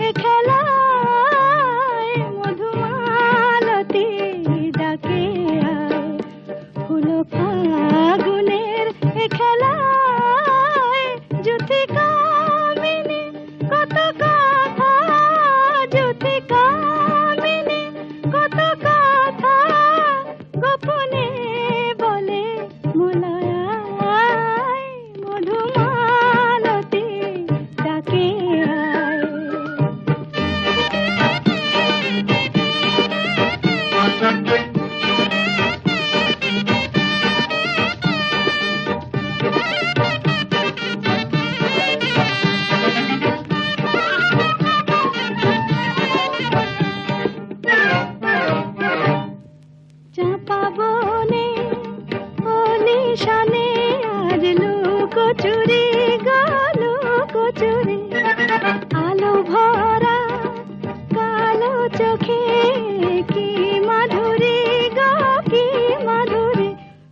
এ খেলায় মধুমালতী ডাকে আয় ফুল ফাগুনের এ খেলায় জ্যোতি কামিনী কত কথা জ্যোতি কামিনী কত কথা গোপনে বলে মোলায় মধুমালতী ডাকে আয়। চাঁপা বনে অনিশানে আজ লুকোচুরি লুকোচুরি আলো ভরা কালো চোখে কি মাধুরী গো কি মাধুরী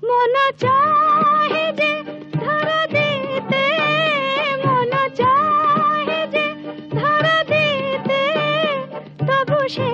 মন চাহে যে ধরা দিতে মন চাহে যে ধরা দিতে তবু সে